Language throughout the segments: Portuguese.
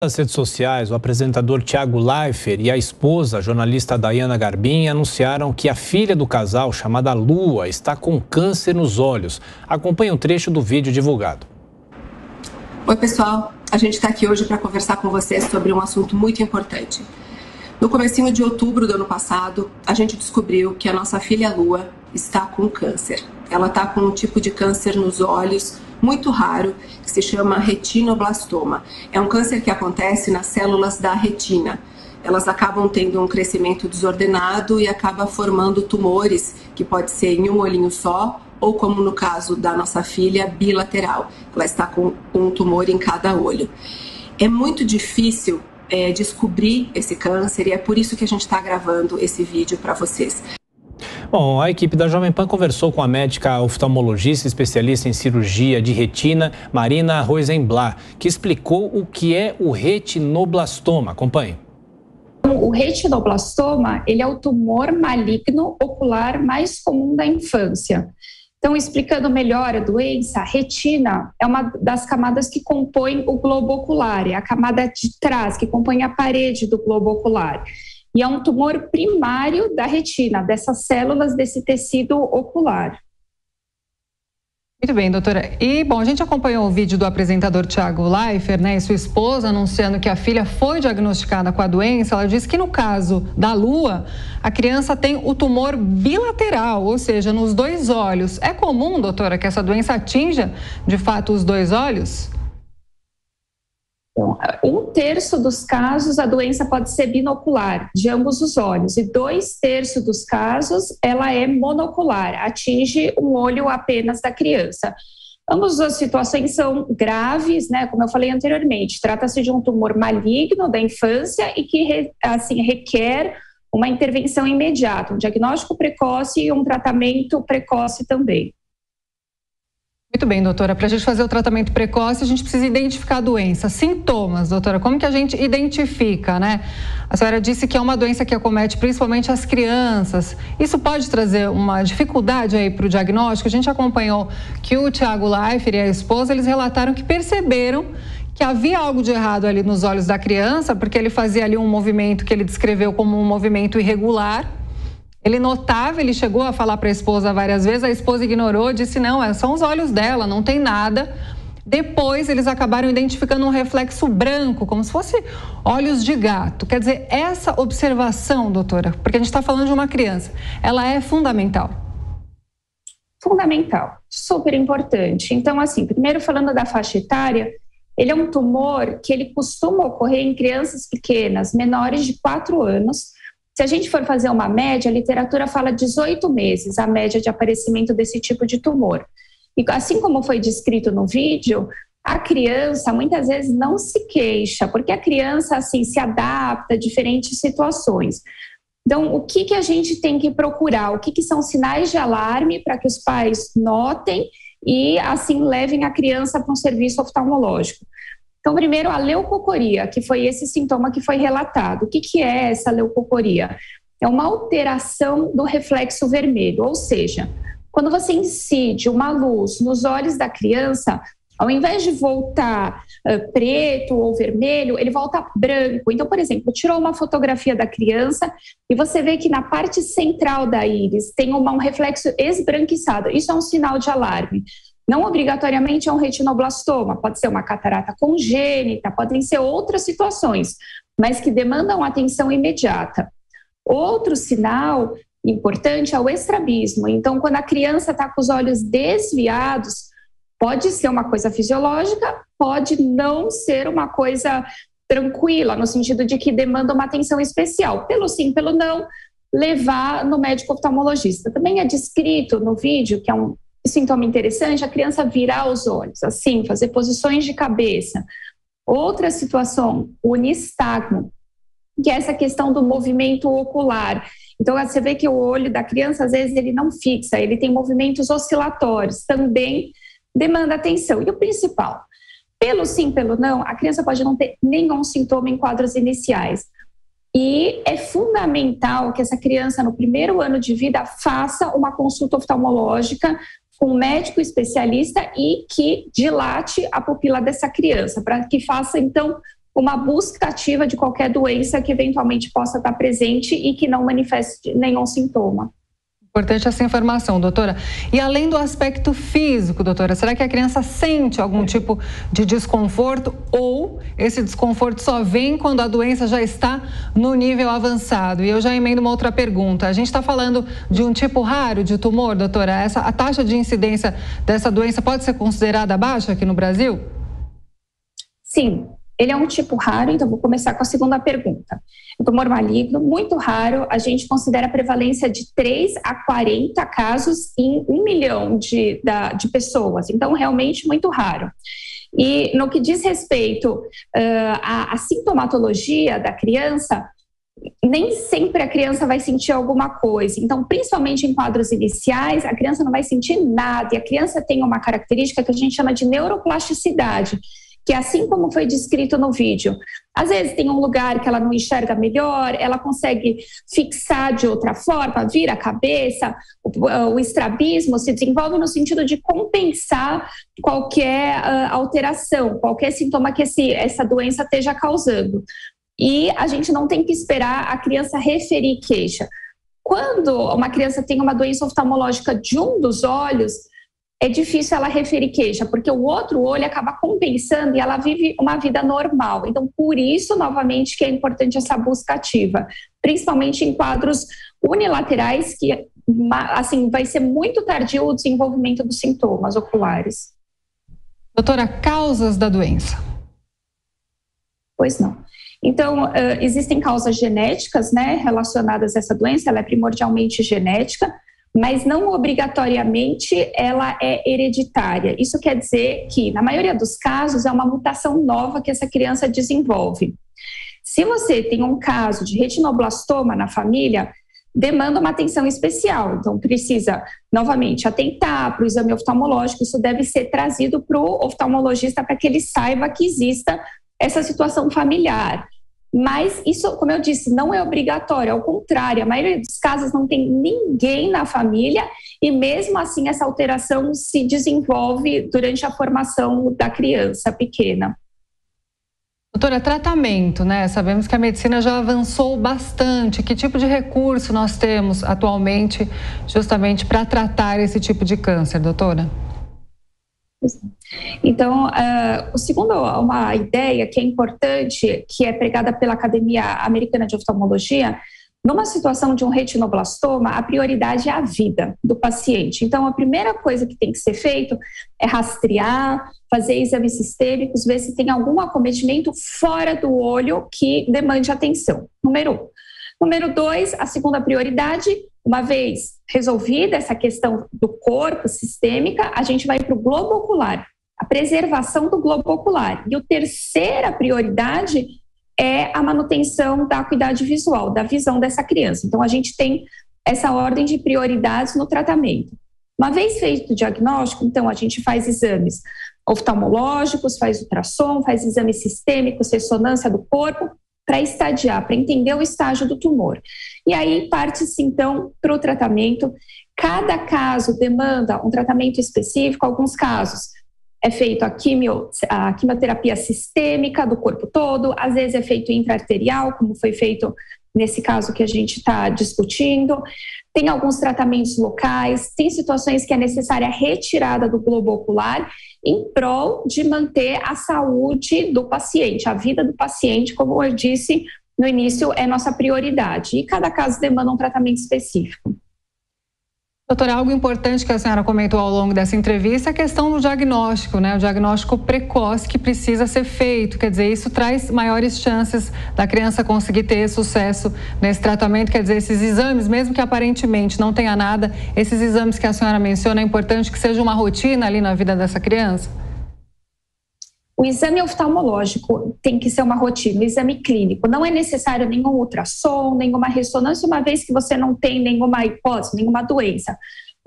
Nas redes sociais, o apresentador Thiago Leifert e a esposa, a jornalista Dayana Garbim, anunciaram que a filha do casal, chamada Lua, está com câncer nos olhos. Acompanhe um trecho do vídeo divulgado. Oi, pessoal. A gente está aqui hoje para conversar com vocês sobre um assunto muito importante. No comecinho de outubro do ano passado, a gente descobriu que a nossa filha Lua está com câncer. Ela está com um tipo de câncer nos olhos muito raro, que se chama retinoblastoma. É um câncer que acontece nas células da retina. Elas acabam tendo um crescimento desordenado e acaba formando tumores, que pode ser em um olhinho só, ou como no caso da nossa filha, bilateral. Ela está com um tumor em cada olho. É muito difícil descobrir esse câncer e é por isso que a gente está gravando esse vídeo para vocês. Bom, a equipe da Jovem Pan conversou com a médica oftalmologista especialista em cirurgia de retina, Marina Rosenblatt, que explicou o que é o retinoblastoma. Acompanhe. O retinoblastoma, ele é o tumor maligno ocular mais comum da infância. Então, explicando melhor a doença, a retina é uma das camadas que compõem o globo ocular, é a camada de trás, que compõe a parede do globo ocular. E é um tumor primário da retina, dessas células desse tecido ocular. Muito bem, doutora. E, bom, a gente acompanhou o vídeo do apresentador Thiago Leifert, né, e sua esposa anunciando que a filha foi diagnosticada com a doença. Ela disse que no caso da Lua, a criança tem o tumor bilateral, ou seja, nos dois olhos. É comum, doutora, que essa doença atinja, de fato, os dois olhos? Um terço dos casos, a doença pode ser binocular, de ambos os olhos, e 2/3 dos casos, ela é monocular, atinge um olho apenas da criança. Ambas as situações são graves, né? Como eu falei anteriormente, trata-se de um tumor maligno da infância e que, assim, requer uma intervenção imediata, um diagnóstico precoce e um tratamento precoce também. Muito bem, doutora. Para a gente fazer o tratamento precoce, a gente precisa identificar a doença. Sintomas, doutora, como que a gente identifica, né? A senhora disse que é uma doença que acomete principalmente as crianças. Isso pode trazer uma dificuldade aí para o diagnóstico? A gente acompanhou que o Thiago Leifert e a esposa, eles relataram que perceberam que havia algo de errado ali nos olhos da criança, porque ele fazia ali um movimento que ele descreveu como um movimento irregular. Ele notava, ele chegou a falar para a esposa várias vezes, a esposa ignorou, disse não, são os olhos dela, não tem nada. Depois eles acabaram identificando um reflexo branco, como se fosse olhos de gato. Quer dizer, essa observação, doutora, porque a gente está falando de uma criança, ela é fundamental. Fundamental, super importante. Então, assim, primeiro falando da faixa etária, ele é um tumor que ele costuma ocorrer em crianças pequenas, menores de 4 anos. Se a gente for fazer uma média, a literatura fala 18 meses, a média de aparecimento desse tipo de tumor. E assim como foi descrito no vídeo, a criança muitas vezes não se queixa, porque a criança assim se adapta a diferentes situações. Então, o que a gente tem que procurar? O que são sinais de alarme para que os pais notem e assim levem a criança para um serviço oftalmológico? Então, primeiro, a leucocoria, que foi esse sintoma que foi relatado. O que é essa leucocoria? É uma alteração do reflexo vermelho, ou seja, quando você incide uma luz nos olhos da criança, ao invés de voltar preto ou vermelho, ele volta branco. Então, por exemplo, tirou uma fotografia da criança e você vê que na parte central da íris tem um reflexo esbranquiçado. Isso é um sinal de alarme. Não obrigatoriamente é um retinoblastoma, pode ser uma catarata congênita, podem ser outras situações, mas que demandam atenção imediata. Outro sinal importante é o estrabismo. Então, quando a criança está com os olhos desviados, pode ser uma coisa fisiológica, pode não ser uma coisa tranquila, no sentido de que demanda uma atenção especial. Pelo sim, pelo não, levar no médico oftalmologista. Também é descrito no vídeo, que é um sintoma interessante, a criança virar os olhos, assim, fazer posições de cabeça. Outra situação, o nistagmo, que é essa questão do movimento ocular. Então, você vê que o olho da criança, às vezes, ele não fixa, ele tem movimentos oscilatórios, também demanda atenção. E o principal, pelo sim, pelo não, a criança pode não ter nenhum sintoma em quadros iniciais. E é fundamental que essa criança, no primeiro ano de vida, faça uma consulta oftalmológica com um médico especialista e que dilate a pupila dessa criança, para que faça, então, uma busca ativa de qualquer doença que eventualmente possa estar presente e que não manifeste nenhum sintoma. Importante essa informação, doutora. E além do aspecto físico, doutora, será que a criança sente algum tipo de desconforto ou esse desconforto só vem quando a doença já está no nível avançado? E eu já emendo uma outra pergunta. A gente está falando de um tipo raro de tumor, doutora? A taxa de incidência dessa doença pode ser considerada baixa aqui no Brasil? Sim. Ele é um tipo raro, então vou começar com a segunda pergunta. O tumor maligno, muito raro, a gente considera a prevalência de 3 a 40 casos em 1 milhão de pessoas, então realmente muito raro. E no que diz respeito à sintomatologia da criança, nem sempre a criança vai sentir alguma coisa. Então, principalmente em quadros iniciais, a criança não vai sentir nada. E a criança tem uma característica que a gente chama de neuroplasticidade, que assim como foi descrito no vídeo, às vezes tem um lugar que ela não enxerga melhor, ela consegue fixar de outra forma, vira a cabeça, o estrabismo se desenvolve no sentido de compensar qualquer alteração, qualquer sintoma que essa doença esteja causando. E a gente não tem que esperar a criança referir queixa. Quando uma criança tem uma doença oftalmológica de um dos olhos, é difícil ela referir queixa, porque o outro olho acaba compensando e ela vive uma vida normal. Então, por isso, novamente, que é importante essa busca ativa, principalmente em quadros unilaterais, que assim, vai ser muito tardio o desenvolvimento dos sintomas oculares. Doutora, causas da doença? Pois não. Então, existem causas genéticas, né, relacionadas a essa doença, ela é primordialmente genética, mas não obrigatoriamente ela é hereditária. Isso quer dizer que, na maioria dos casos, é uma mutação nova que essa criança desenvolve. Se você tem um caso de retinoblastoma na família, demanda uma atenção especial. Então, precisa, novamente, atentar para o exame oftalmológico. Isso deve ser trazido para o oftalmologista para que ele saiba que exista essa situação familiar. Mas isso, como eu disse, não é obrigatório, ao contrário, a maioria dos casos não tem ninguém na família e mesmo assim essa alteração se desenvolve durante a formação da criança pequena. Doutora, tratamento, né? Sabemos que a medicina já avançou bastante. Que tipo de recurso nós temos atualmente justamente para tratar esse tipo de câncer, doutora? Então, segundo uma ideia que é importante, que é pregada pela Academia Americana de Oftalmologia, numa situação de um retinoblastoma, a prioridade é a vida do paciente. Então, a primeira coisa que tem que ser feito é rastrear, fazer exames sistêmicos, ver se tem algum acometimento fora do olho que demande atenção. Número 1. Número 2, a segunda prioridade, uma vez resolvida essa questão do corpo sistêmica, a gente vai para o globo ocular, a preservação do globo ocular. E a terceira prioridade é a manutenção da acuidade visual, da visão dessa criança. Então, a gente tem essa ordem de prioridades no tratamento. Uma vez feito o diagnóstico, então, a gente faz exames oftalmológicos, faz ultrassom, faz exames sistêmicos, ressonância do corpo, para estadiar, para entender o estágio do tumor. E aí parte-se, então, para o tratamento. Cada caso demanda um tratamento específico. Alguns casos é feito a quimioterapia sistêmica do corpo todo, às vezes é feito intraarterial, como foi feito nesse caso que a gente está discutindo. Tem alguns tratamentos locais, tem situações que é necessária a retirada do globo ocular em prol de manter a saúde do paciente, a vida do paciente, como eu disse no início, é nossa prioridade. E cada caso demanda um tratamento específico. Doutora, algo importante que a senhora comentou ao longo dessa entrevista é a questão do diagnóstico, né? O diagnóstico precoce que precisa ser feito. Quer dizer, isso traz maiores chances da criança conseguir ter sucesso nesse tratamento. Quer dizer, esses exames, mesmo que aparentemente não tenha nada, esses exames que a senhora menciona, é importante que seja uma rotina ali na vida dessa criança? O exame oftalmológico tem que ser uma rotina, o exame clínico. Não é necessário nenhum ultrassom, nenhuma ressonância, uma vez que você não tem nenhuma hipótese, nenhuma doença.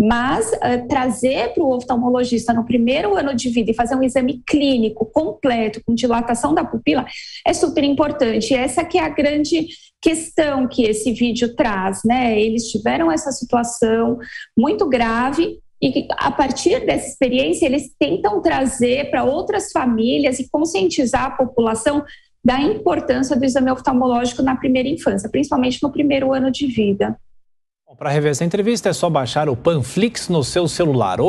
Mas trazer para o oftalmologista no primeiro ano de vida e fazer um exame clínico completo, com dilatação da pupila, é super importante. E essa que é a grande questão que esse vídeo traz, né? Eles tiveram essa situação muito grave, e a partir dessa experiência eles tentam trazer para outras famílias e conscientizar a população da importância do exame oftalmológico na primeira infância, principalmente no primeiro ano de vida. Para rever essa entrevista é só baixar o Panflix no seu celular.